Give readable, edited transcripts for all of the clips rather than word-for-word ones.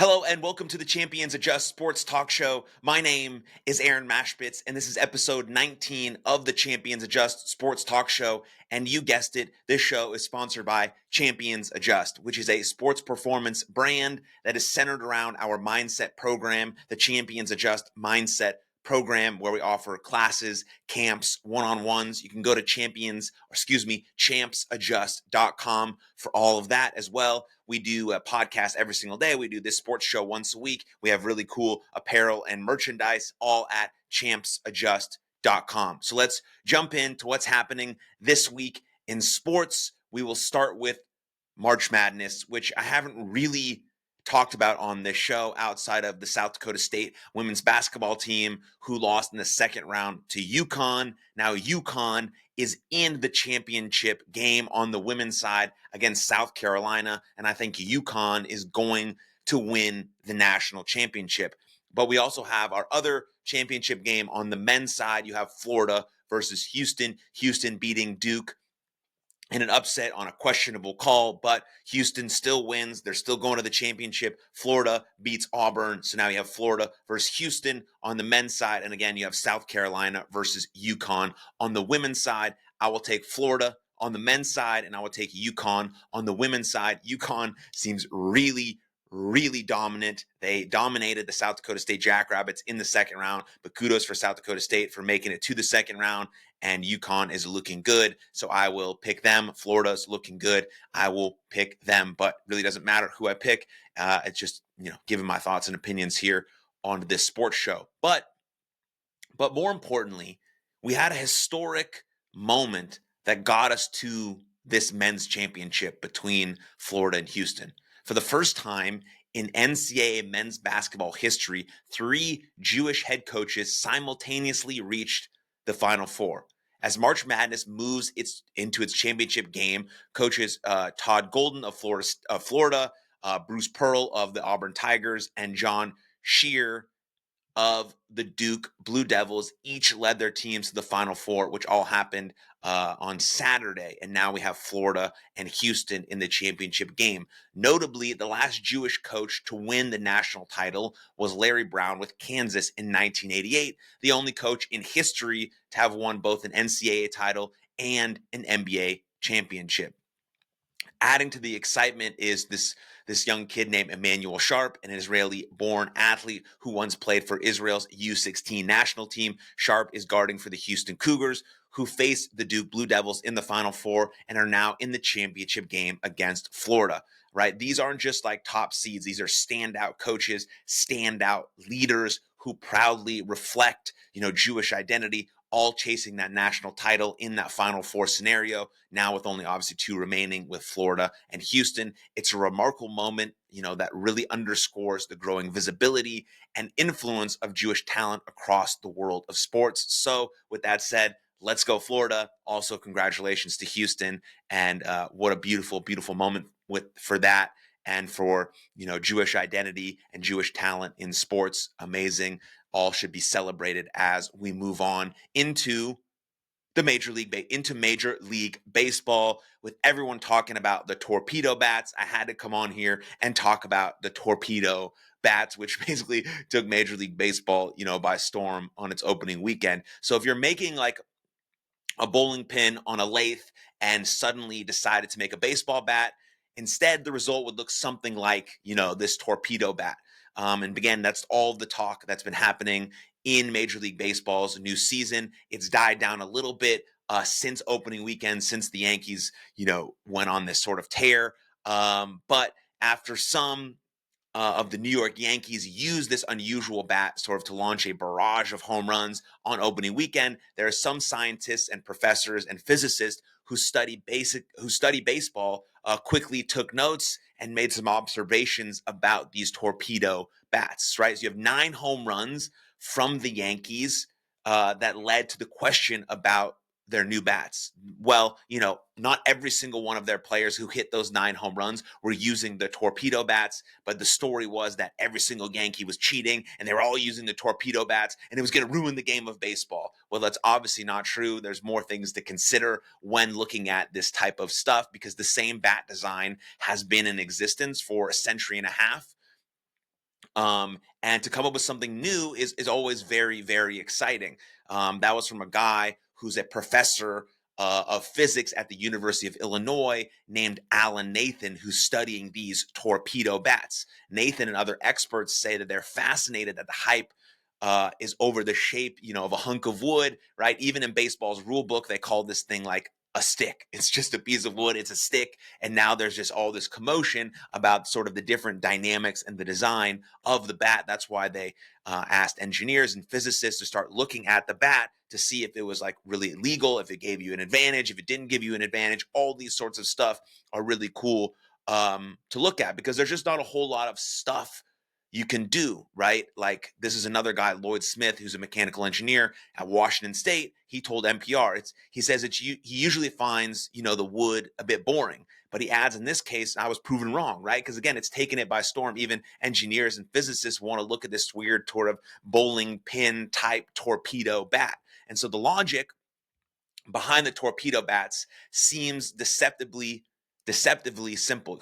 Hello and welcome to the Champions Adjust Sports Talk Show. My name is Aaron Machbitz, and this is episode 19 of the Champions Adjust Sports Talk Show. And you guessed it, this show is sponsored by Champions Adjust, which is a sports performance brand that is centered around our mindset program, the Champions Adjust Mindset Program, where we offer classes, camps, one-on-ones. You can go to champsadjust.com for all of that as well. We do a podcast every single day. We do this sports show once a week. We have really cool apparel and merchandise, all at champsadjust.com. So let's jump into what's happening this week in sports. We will start with March Madness, which I haven't really talked about on this show outside of the South Dakota State women's basketball team who lost in the second round to UConn. Now UConn is in the championship game on the women's side against South Carolina, and I think UConn is going to win the national championship. But we also have our other championship game on the men's side. You have Florida versus Houston beating Duke in an upset on a questionable call, but Houston still wins. They're still going to the championship. Florida beats Auburn. So now you have Florida versus Houston on the men's side. And again, you have South Carolina versus UConn on the women's side. I will take Florida on the men's side, and I will take UConn on the women's side. UConn seems really dominant. They dominated the South Dakota State Jackrabbits in the second round, but kudos for South Dakota State for making it to the second round, and UConn is looking good, so I will pick them. Florida's looking good. I will pick them, but really doesn't matter who I pick. It's just, giving my thoughts and opinions here on this sports show. But more importantly, we had a historic moment that got us to this men's championship between Florida and Houston. For the first time in NCAA men's basketball history, 3 Jewish head coaches simultaneously reached the Final Four. As March Madness moves into its championship game, coaches Todd Golden of Florida, Bruce Pearl of the Auburn Tigers, and John Shear of the Duke Blue Devils each led their teams to the Final Four, which all happened on Saturday. And now we have Florida and Houston in the championship game. Notably, the last Jewish coach to win the national title was Larry Brown with Kansas in 1988, the only coach in history to have won both an NCAA title and an NBA championship. Adding to the excitement is this young kid named Emmanuel Sharp, an Israeli-born athlete who once played for Israel's U16 national team. Sharp is guarding for the Houston Cougars, who faced the Duke Blue Devils in the Final Four and are now in the championship game against Florida. Right? These aren't just like top seeds. These are standout coaches, standout leaders who proudly reflect, Jewish identity, all chasing that national title in that Final Four scenario. Now with only obviously 2 remaining with Florida and Houston. It's a remarkable moment, that really underscores the growing visibility and influence of Jewish talent across the world of sports. So with that said, let's go Florida. Also, congratulations to Houston. And what a beautiful, beautiful moment for that. And for, Jewish identity and Jewish talent in sports. Amazing. All should be celebrated as we move on into Major League Baseball, with everyone talking about the Torpedo bats. I had to come on here and talk about the Torpedo bats, which basically took Major League Baseball, by storm on its opening weekend. So if you're making like a bowling pin on a lathe and suddenly decided to make a baseball bat, instead the result would look something like, this Torpedo bat. And again, that's all the talk that's been happening in Major League Baseball's new season. It's died down a little bit since opening weekend, since the Yankees, went on this sort of tear. But after some of the New York Yankees used this unusual bat sort of to launch a barrage of home runs on opening weekend, there are some scientists and professors and physicists who study baseball quickly took notes and made some observations about these Torpedo bats, right? So you have 9 home runs from the Yankees that led to the question about their new bats. Well, not every single one of their players who hit those 9 home runs were using the Torpedo bats, but the story was that every single Yankee was cheating and they were all using the Torpedo bats and it was going to ruin the game of baseball. Well, that's obviously not true. There's more things to consider when looking at this type of stuff, because the same bat design has been in existence for a century and a half. And to come up with something new is always very, very exciting. That was from a guy who's a professor of physics at the University of Illinois named Alan Nathan, who's studying these torpedo bats. Nathan and other experts say that they're fascinated that the hype is over the shape, of a hunk of wood, right? Even in baseball's rule book, they call this thing like a stick. It's just a piece of wood, it's a stick. And now there's just all this commotion about sort of the different dynamics and the design of the bat. That's why they asked engineers and physicists to start looking at the bat to see if it was like really legal, if it gave you an advantage, if it didn't give you an advantage. All these sorts of stuff are really cool to look at because there's just not a whole lot of stuff you can do, right? Like this is another guy, Lloyd Smith, who's a mechanical engineer at Washington State. He told NPR, he says he usually finds, the wood a bit boring, but he adds in this case, I was proven wrong, right? Because again, it's taken it by storm. Even engineers and physicists want to look at this weird sort of bowling pin type torpedo bat. And so the logic behind the torpedo bats seems deceptively simple.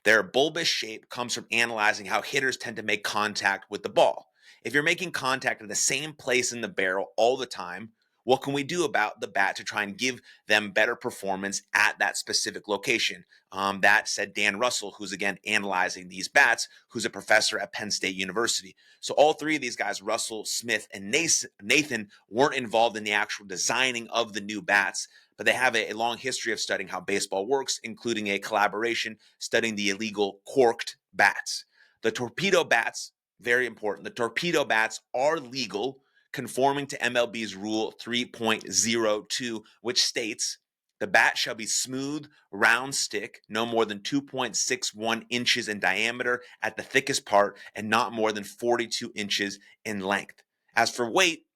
Their bulbous shape comes from analyzing how hitters tend to make contact with the ball. If you're making contact in the same place in the barrel all the time, what can we do about the bat to try and give them better performance at that specific location? That said Dan Russell, who's again analyzing these bats, who's a professor at Penn State University. So all three of these guys, Russell, Smith, and Nathan, weren't involved in the actual designing of the new bats, but they have a long history of studying how baseball works, including a collaboration studying the illegal corked bats. The torpedo bats, very important, the torpedo bats are legal, conforming to MLB's Rule 3.02, which states the bat shall be smooth, round stick, no more than 2.61 inches in diameter at the thickest part and not more than 42 inches in length. As for weight,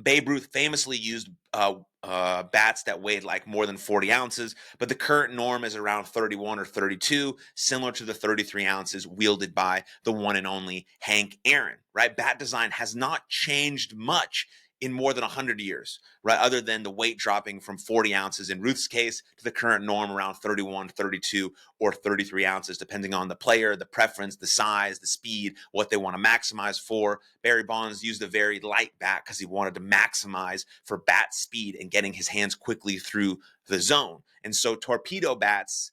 Babe Ruth famously used bats that weighed like more than 40 ounces, but the current norm is around 31 or 32, similar to the 33 ounces wielded by the one and only Hank Aaron, right? Bat design has not changed much in more than 100 years, right? Other than the weight dropping from 40 ounces in Ruth's case to the current norm around 31, 32, or 33 ounces, depending on the player, the preference, the size, the speed, what they want to maximize for. Barry Bonds used a very light bat because he wanted to maximize for bat speed and getting his hands quickly through the zone. And so torpedo bats,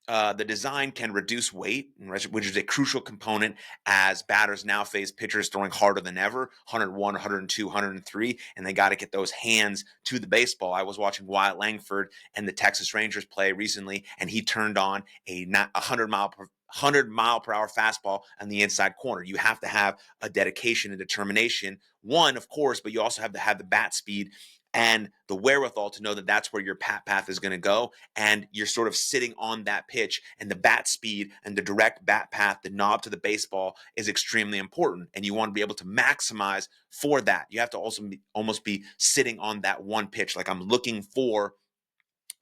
the design can reduce weight, which is a crucial component as batters now face pitchers throwing harder than ever, 101, 102, 103, and they got to get those hands to the baseball. I was watching Wyatt Langford and the Texas Rangers play recently, and he turned on a 100-mile-per-hour fastball on the inside corner. You have to have a dedication and determination, one, of course, but you also have to have the bat speed and the wherewithal to know that that's where your path is going to go. And you're sort of sitting on that pitch, and the bat speed and the direct bat path, the knob to the baseball is extremely important. And you want to be able to maximize for that. You have to also almost be sitting on that one pitch. Like I'm looking for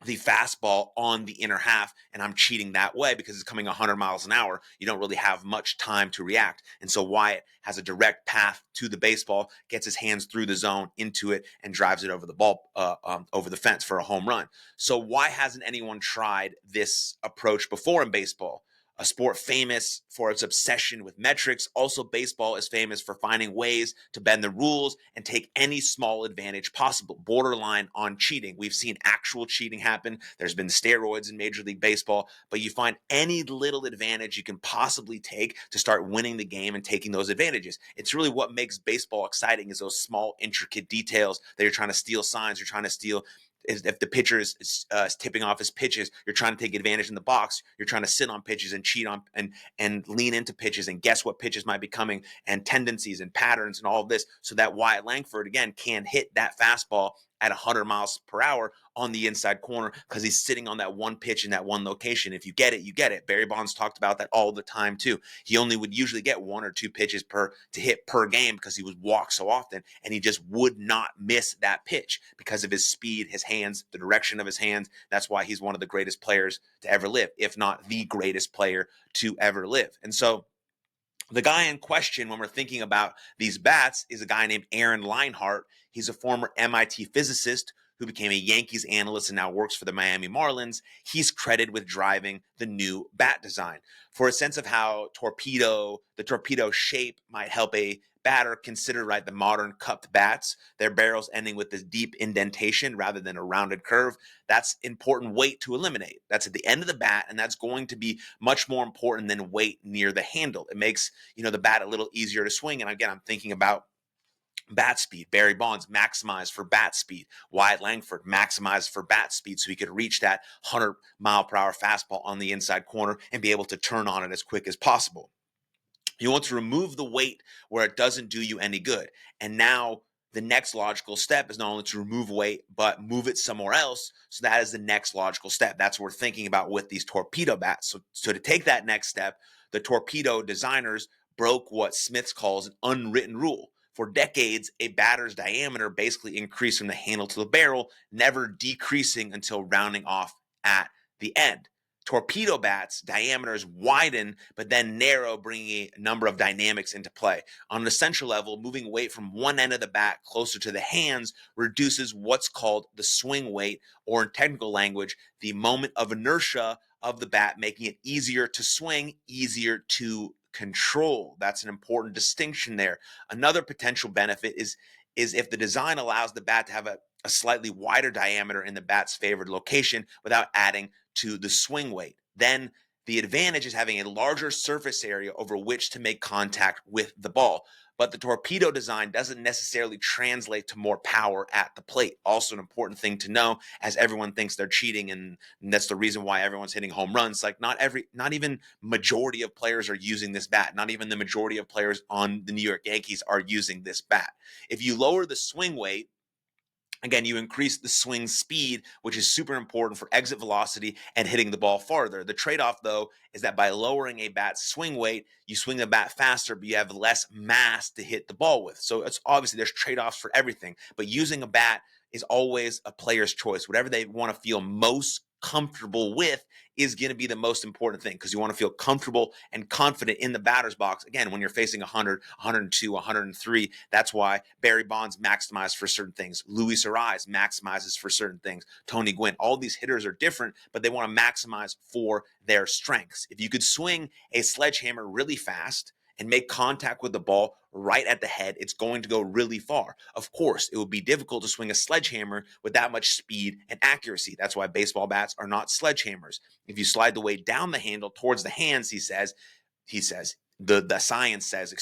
the fastball on the inner half, and I'm cheating that way because it's coming 100 miles an hour. You don't really have much time to react. And so Wyatt has a direct path to the baseball, gets his hands through the zone into it, and drives it over the ball, over the fence for a home run. So why hasn't anyone tried this approach before in baseball? A sport famous for its obsession with metrics. Also, baseball is famous for finding ways to bend the rules and take any small advantage possible, borderline on cheating. We've seen actual cheating happen. There's been steroids in Major League Baseball, but you find any little advantage you can possibly take to start winning the game and taking those advantages. It's really what makes baseball exciting, is those small, intricate details that you're trying to steal signs, you're trying to steal. If the pitcher is tipping off his pitches, you're trying to take advantage in the box. You're trying to sit on pitches and cheat on and lean into pitches and guess what pitches might be coming and tendencies and patterns and all of this, so that Wyatt Langford again can hit that fastball at 100 miles per hour on the inside corner because he's sitting on that one pitch in that one location. If you get it, you get it. Barry Bonds talked about that all the time too. He only would usually get one or two pitches to hit per game because he was walked so often, and he just would not miss that pitch because of his speed, his hands, the direction of his hands. That's why he's one of the greatest players to ever live, if not the greatest player to ever live. And so the guy in question when we're thinking about these bats is a guy named Aaron Leinhart. He's a former MIT physicist who became a Yankees analyst and now works for the Miami Marlins, he's credited with driving the new bat design. For a sense of how the torpedo shape might help a batter, consider the modern cupped bats, their barrels ending with this deep indentation rather than a rounded curve. That's important weight to eliminate. That's at the end of the bat, and that's going to be much more important than weight near the handle. It makes the bat a little easier to swing. And again, I'm thinking about bat speed. Barry Bonds maximized for bat speed. Wyatt Langford maximized for bat speed so he could reach that 100-mile-per-hour fastball on the inside corner and be able to turn on it as quick as possible. You want to remove the weight where it doesn't do you any good. And now the next logical step is not only to remove weight, but move it somewhere else. So that is the next logical step. That's what we're thinking about with these torpedo bats. So to take that next step, the torpedo designers broke what Smith calls an unwritten rule. For decades, a batter's diameter basically increased from the handle to the barrel, never decreasing until rounding off at the end. Torpedo bats' diameters widen, but then narrow, bringing a number of dynamics into play. On an essential level, moving weight from one end of the bat closer to the hands reduces what's called the swing weight, or in technical language, the moment of inertia of the bat, making it easier to swing, easier to control. That's an important distinction there. Another potential benefit is if the design allows the bat to have a slightly wider diameter in the bat's favored location without adding to the swing weight. Then the advantage is having a larger surface area over which to make contact with the ball. But the torpedo design doesn't necessarily translate to more power at the plate. Also an important thing to know, as everyone thinks they're cheating, and that's the reason why everyone's hitting home runs. Not even majority of players are using this bat. Not even the majority of players on the New York Yankees are using this bat. If you lower the swing weight, again, you increase the swing speed, which is super important for exit velocity and hitting the ball farther. The trade-off, though, is that by lowering a bat's swing weight, you swing the bat faster, but you have less mass to hit the ball with. So it's obviously there's trade-offs for everything, but using a bat is always a player's choice. Whatever they want to feel most comfortable with is going to be the most important thing, because you want to feel comfortable and confident in the batter's box. Again, when you're facing 100, 102, 103, that's why Barry Bonds maximized for certain things. Luis Ariz maximizes for certain things. Tony Gwynn, all these hitters are different, but they want to maximize for their strengths. If you could swing a sledgehammer really fast and make contact with the ball right at the head, it's going to go really far. Of course, it would be difficult to swing a sledgehammer with that much speed and accuracy. That's why baseball bats are not sledgehammers. If you slide the weight down the handle towards the hands, the science says,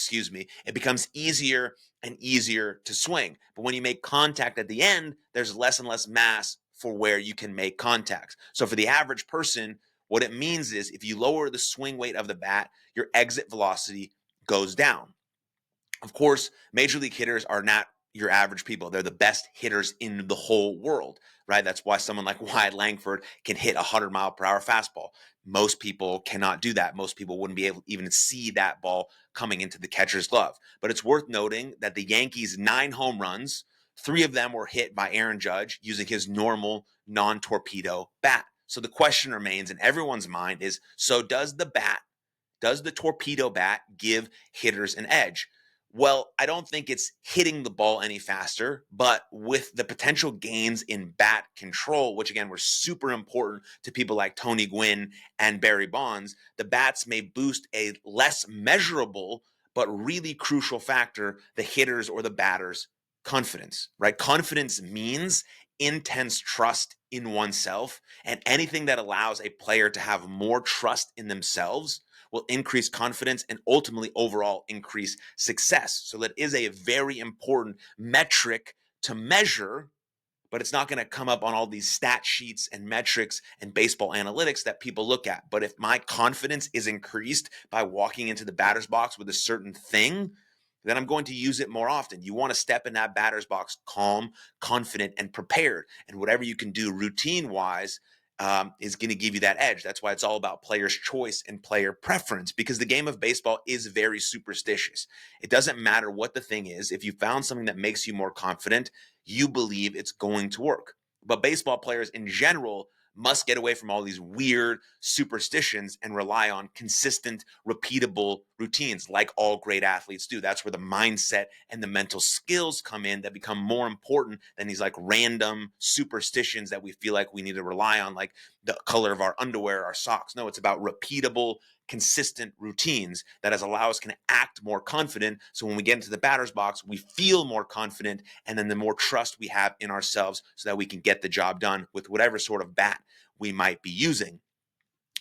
it becomes easier and easier to swing. But when you make contact at the end, there's less and less mass for where you can make contact. So for the average person, what it means is if you lower the swing weight of the bat, your exit velocity goes down. Of course, major league hitters are not your average people. They're the best hitters in the whole world, right? That's why someone like Wyatt Langford can hit a 100-mile-per-hour fastball. Most people cannot do that. Most people wouldn't be able to even see that ball coming into the catcher's glove. But it's worth noting that the Yankees' 9 home runs, 3 of them were hit by Aaron Judge using his normal non-torpedo bat. So the question remains in everyone's mind is, so does the torpedo bat give hitters an edge? Well, I don't think it's hitting the ball any faster, but with the potential gains in bat control, which again were super important to people like Tony Gwynn and Barry Bonds, the bats may boost a less measurable but really crucial factor, the hitters or the batters' confidence, right? Confidence means intense trust in oneself, and anything that allows a player to have more trust in themselves will increase confidence and ultimately overall increase success. So that is a very important metric to measure, but it's not going to come up on all these stat sheets and metrics and baseball analytics that people look at. But if my confidence is increased by walking into the batter's box with a certain thing, then I'm going to use it more often. You want to step in that batter's box calm, confident, and prepared. And whatever you can do routine-wise is going to give you that edge. That's why it's all about player's choice and player preference, because the game of baseball is very superstitious. It doesn't matter what the thing is. If you found something that makes you more confident, you believe it's going to work. But baseball players in general must get away from all these weird superstitions and rely on consistent, repeatable routines like all great athletes do. That's where the mindset and the mental skills come in that become more important than these like random superstitions that we feel like we need to rely on, like the color of our underwear, our socks. No, it's about repeatable, consistent routines that as allow us can act more confident. So when we get into the batter's box, we feel more confident, and then the more trust we have in ourselves so that we can get the job done with whatever sort of bat we might be using.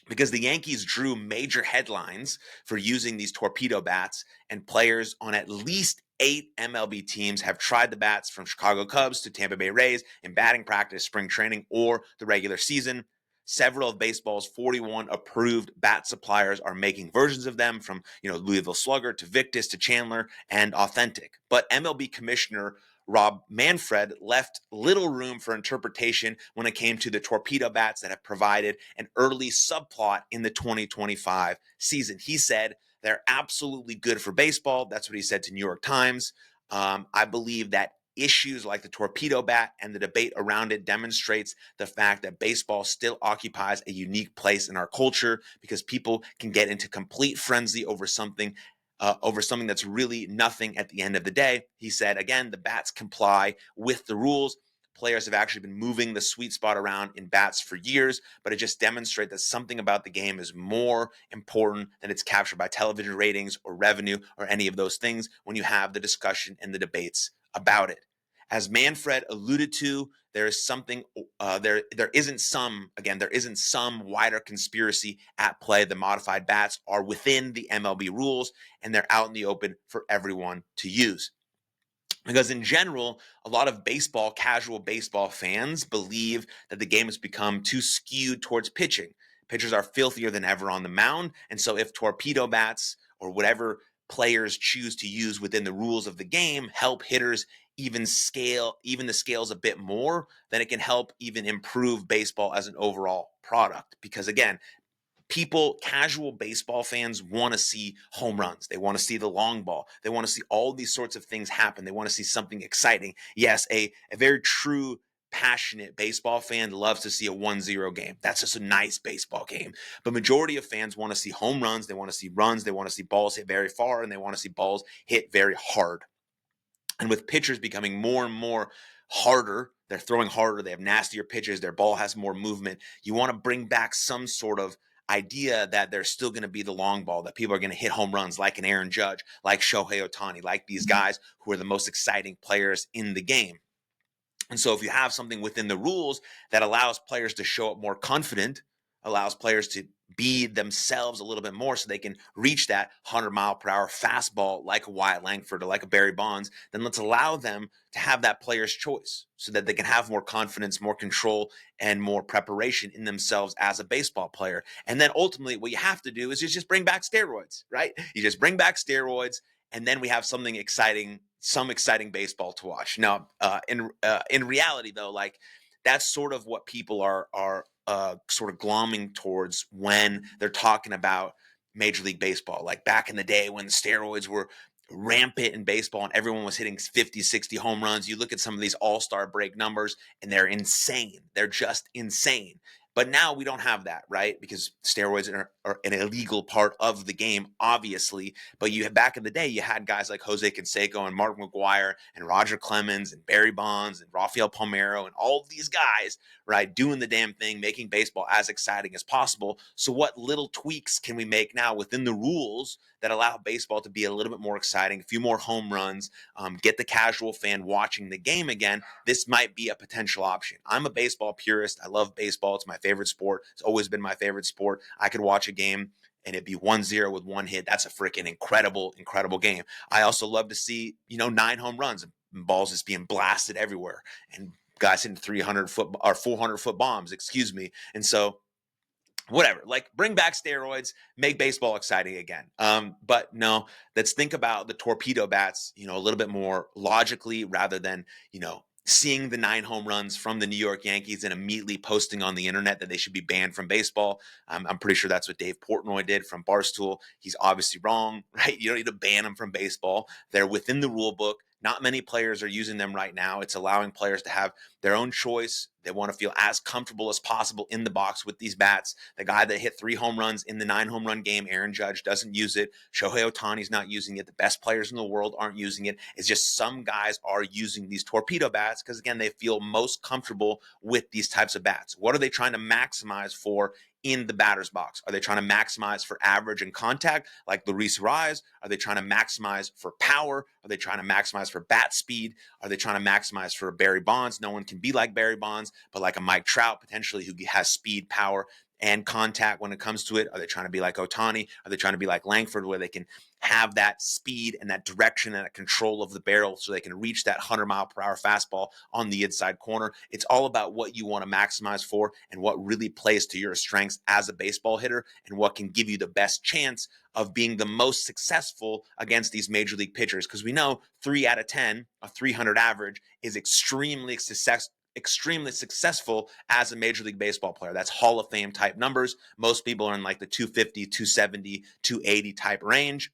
Because the Yankees drew major headlines for using these torpedo bats, and players on at least 8 MLB teams have tried the bats, from Chicago Cubs to Tampa Bay Rays, in batting practice, spring training, or the regular season. Several of baseball's 41 approved bat suppliers are making versions of them, from Louisville Slugger to Victus to Chandler and Authentic. But MLB Commissioner Rob Manfred left little room for interpretation when it came to the torpedo bats that have provided an early subplot in the 2025 season. He said they're absolutely good for baseball. That's what he said to New York Times. I believe that issues like the torpedo bat and the debate around it demonstrates the fact that baseball still occupies a unique place in our culture, because people can get into complete frenzy over something that's really nothing at the end of the day. He said, again, the bats comply with the rules. Players have actually been moving the sweet spot around in bats for years, but it just demonstrates that something about the game is more important than it's captured by television ratings or revenue or any of those things when you have the discussion and the debates about it. As Manfred alluded to, there is something, there isn't some wider conspiracy at play. The modified bats are within the MLB rules, and they're out in the open for everyone to use. Because in general, a lot of casual baseball fans believe that the game has become too skewed towards pitching. Pitchers are filthier than ever on the mound, and so if torpedo bats or whatever players choose to use within the rules of the game help hitters even the scales a bit more, then it can help even improve baseball as an overall product. Because again, casual baseball fans want to see home runs. They want to see the long ball. They want to see all these sorts of things happen. They want to see something exciting. Yes, a very true, passionate baseball fan loves to see a 1-0 game. That's just a nice baseball game. But majority of fans want to see home runs. They want to see runs. They want to see balls hit very far, and they want to see balls hit very hard. And with pitchers becoming more and more harder, they're throwing harder, they have nastier pitches, their ball has more movement. You want to bring back some sort of idea that there's still going to be the long ball, that people are going to hit home runs like an Aaron Judge, like Shohei Ohtani, like these guys who are the most exciting players in the game. And so if you have something within the rules that allows players to show up more confident, allows players to be themselves a little bit more so they can reach that 100-mile-per-hour fastball like a Wyatt Langford or like a Barry Bonds, then let's allow them to have that player's choice so that they can have more confidence, more control, and more preparation in themselves as a baseball player. And then ultimately what you have to do is just bring back steroids, right? You just bring back steroids, and then we have something exciting, some exciting baseball to watch. Now, in reality, though, like that's sort of what people are sort of glomming towards when they're talking about Major League Baseball. Like back in the day when the steroids were rampant in baseball and everyone was hitting 50, 60 home runs. You look at some of these all-star break numbers and they're insane. They're just insane. But now we don't have that, right? Because steroids are an illegal part of the game, obviously. But back in the day, you had guys like Jose Canseco and Mark McGwire and Roger Clemens and Barry Bonds and Rafael Palmeiro and all of these guys, right, doing the damn thing, making baseball as exciting as possible. So what little tweaks can we make now within the rules that allow baseball to be a little bit more exciting, a few more home runs, get the casual fan watching the game again? This might be a potential option. I'm a baseball purist. I love baseball. It's my favorite sport. It's always been my favorite sport. I could watch a game and it'd be 1-0 with one hit. That's a freaking incredible, incredible game. I also love to see, 9 home runs and balls just being blasted everywhere and guys hitting 300-foot or 400-foot bombs, excuse me. And so whatever, like bring back steroids, make baseball exciting again. But no, let's think about the torpedo bats, a little bit more logically rather than, seeing the 9 home runs from the New York Yankees and immediately posting on the internet that they should be banned from baseball. I'm pretty sure that's what Dave Portnoy did from Barstool. He's obviously wrong, right? You don't need to ban them from baseball. They're within the rule book. Not many players are using them right now. It's allowing players to have their own choice. They want to feel as comfortable as possible in the box with these bats. The guy that hit 3 home runs in the 9 home run game, Aaron Judge, doesn't use it. Shohei Ohtani's not using it. The best players in the world aren't using it. It's just some guys are using these torpedo bats because, again, they feel most comfortable with these types of bats. What are they trying to maximize for in the batter's box? Are they trying to maximize for average and contact like Luis Rise? Are they trying to maximize for power? Are they trying to maximize for bat speed? Are they trying to maximize for Barry Bonds? No one can be like Barry Bonds, but like a Mike Trout potentially who has speed, power, and contact when it comes to it. Are they trying to be like Ohtani? Are they trying to be like Langford where they can have that speed and that direction and that control of the barrel so they can reach that 100-mile-per-hour fastball on the inside corner? It's all about what you want to maximize for and what really plays to your strengths as a baseball hitter and what can give you the best chance of being the most successful against these major league pitchers. Because we know 3 out of 10, a 300 average, is extremely successful as a Major League Baseball player. That's Hall of Fame type numbers. Most people are in like the 250, 270, 280 type range.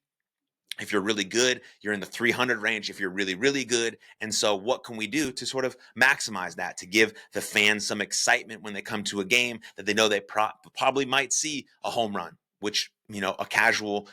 If you're really good, you're in the 300 range if you're really, really good. And so what can we do to sort of maximize that, to give the fans some excitement when they come to a game that they know they probably might see a home run, which, a casual,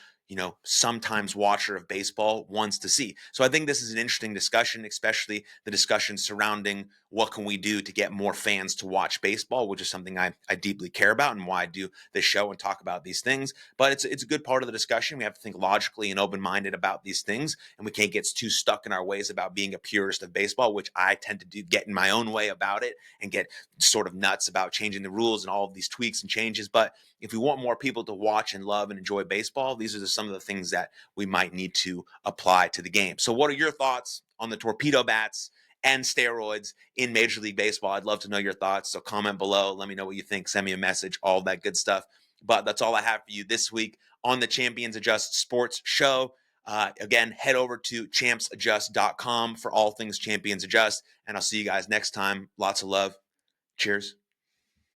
sometimes watcher of baseball wants to see. So I think this is an interesting discussion, especially the discussion surrounding what can we do to get more fans to watch baseball, which is something I deeply care about and why I do this show and talk about these things. But it's a good part of the discussion. We have to think logically and open-minded about these things, and we can't get too stuck in our ways about being a purist of baseball, which I tend to do, get in my own way about it and get sort of nuts about changing the rules and all of these tweaks and changes. But if we want more people to watch and love and enjoy baseball, these are some of the things that we might need to apply to the game. So what are your thoughts on the torpedo bats and steroids in Major League Baseball? I'd love to know your thoughts. So comment below. Let me know what you think. Send me a message, all that good stuff. But that's all I have for you this week on the Champions Adjust Sports Show. Again, head over to champsadjust.com for all things Champions Adjust. And I'll see you guys next time. Lots of love. Cheers.